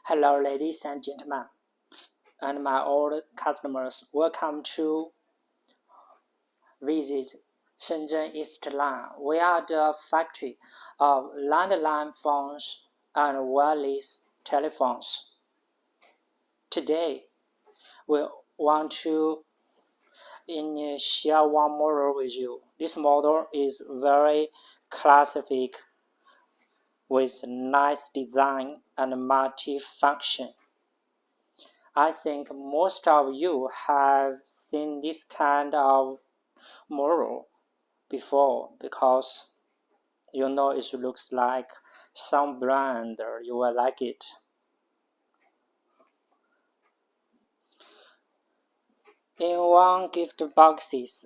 Hello, ladies and gentlemen, and my old customers. Welcome to visit Shenzhen EAST LINE. We are the factory of landline phones and wireless telephones. Today, we want to share one model with you. This model is very classic with nice design and multi-function. I think most of you have seen this kind of model before because you know it looks like some brand you will like it. In one gift boxes,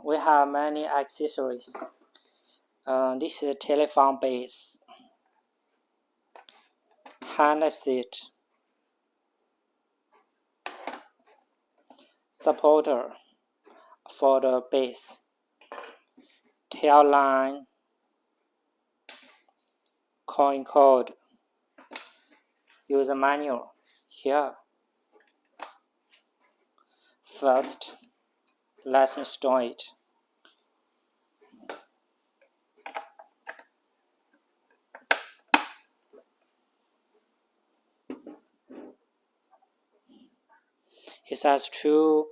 we have many accessories. This is a telephone base, handset, supporter for the base, tail line, coin code, user manual here. First, let's install it. It has two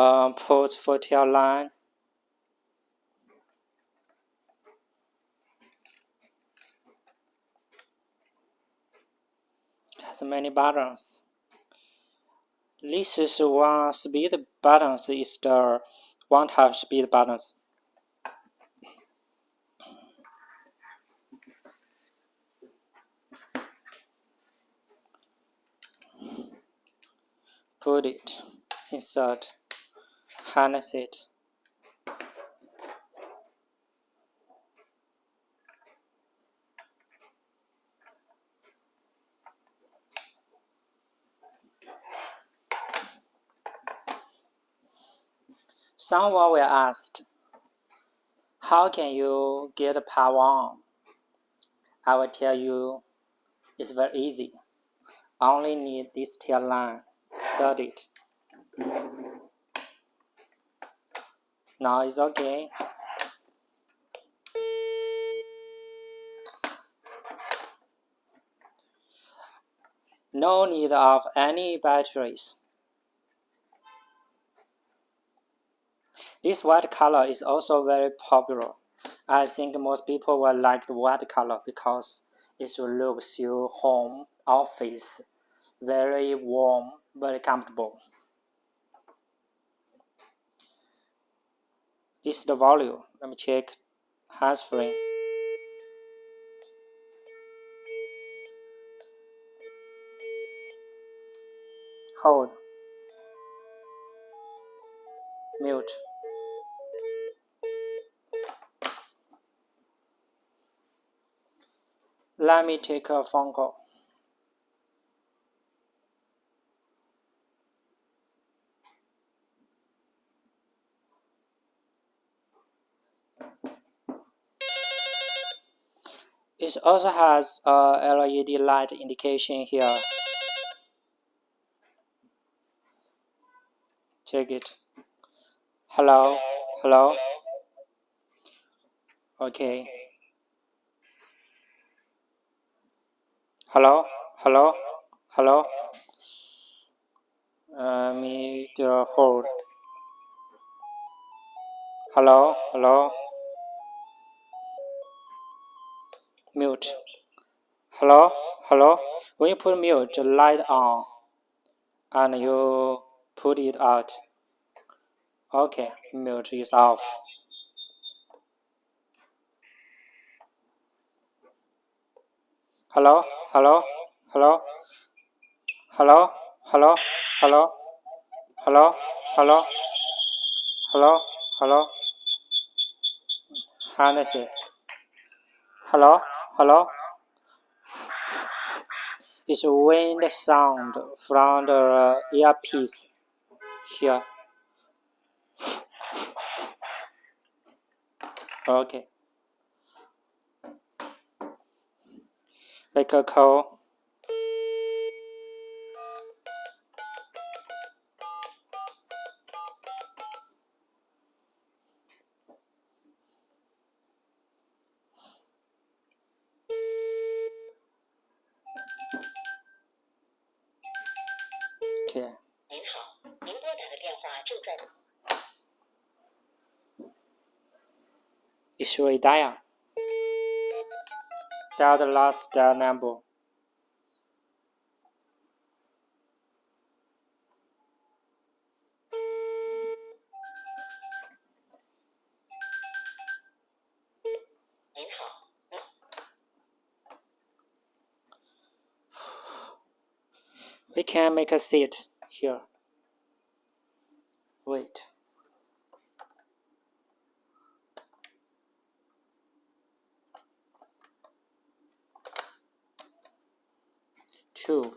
ports for tail line. It has many buttons. This is one speed buttons. Is the one touch speed buttons. Put it, insert, handset. Someone will ask, how can you get power on? I will tell you, it's very easy. Only need this tail line. Insert it. Now it's okay. No need of any batteries. This white color is also very popular. I think most people will like the white color because it looks your home, office, very warm, very comfortable. This is the volume. Let me check. Hands-free. Hold. Mute. Let me take a phone call. It also has a LED light indication here. Check it. Hello? Hello? Okay. Hello? Hello? Hello? Me the hold. Hello? Hello? Mute. Hello? Hello? When you put mute, the light on, and you put it out. Okay, mute is off. Hello? Hello? Hello? Hello? Hello? Hello? Hello? Hello? Hello? Hello? Handset. Hello? Hello? is wind sound from the earpiece here. Okay. Make a call. Okay. 您好，您拨打的电话正在。You should dial. Dial the last dial number. 您好。We can make a seat here. Wait. Two.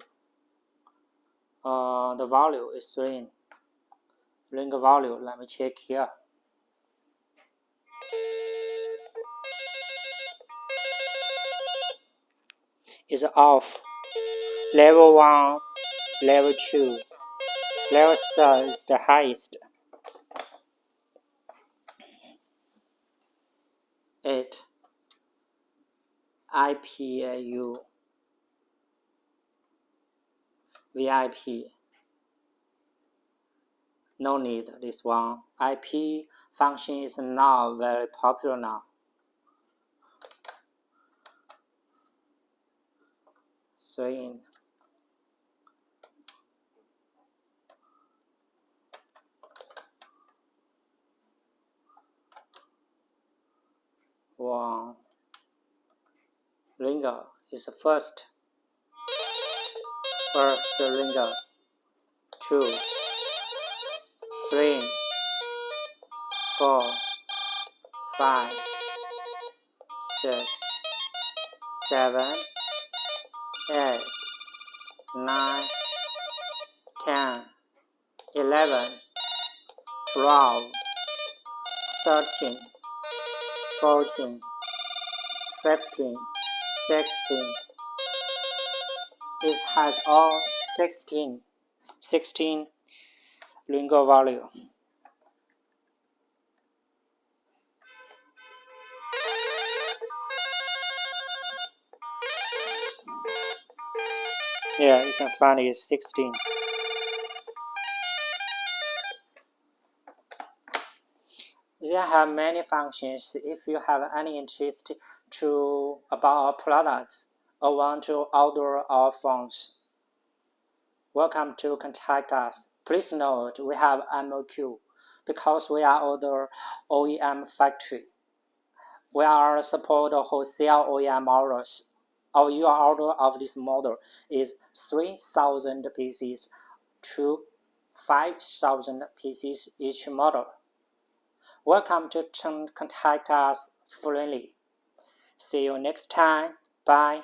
The value is ring. Ring value. Let me check here. Is off. Level 1, level 2, level 3 is the highest. 8. IPAU VIP. No need this one. IP function is now very popular now. 3. One. Ringer is first. First ringer. 2. 3. 4. 5. 6. 7. 8. 9. 10. 11. 12. 13. 14. 15. 16. It has all 16 lingo value. Yeah, you can find it 16. They have many functions. If you have any interest about our products or want to order our phones, welcome to contact us. Please note we have MOQ because we are the OEM factory. We are support wholesale OEM orders. Our order of this model is 3,000 pieces to 5,000 pieces each model. Welcome to contact us freely. See you next time. Bye.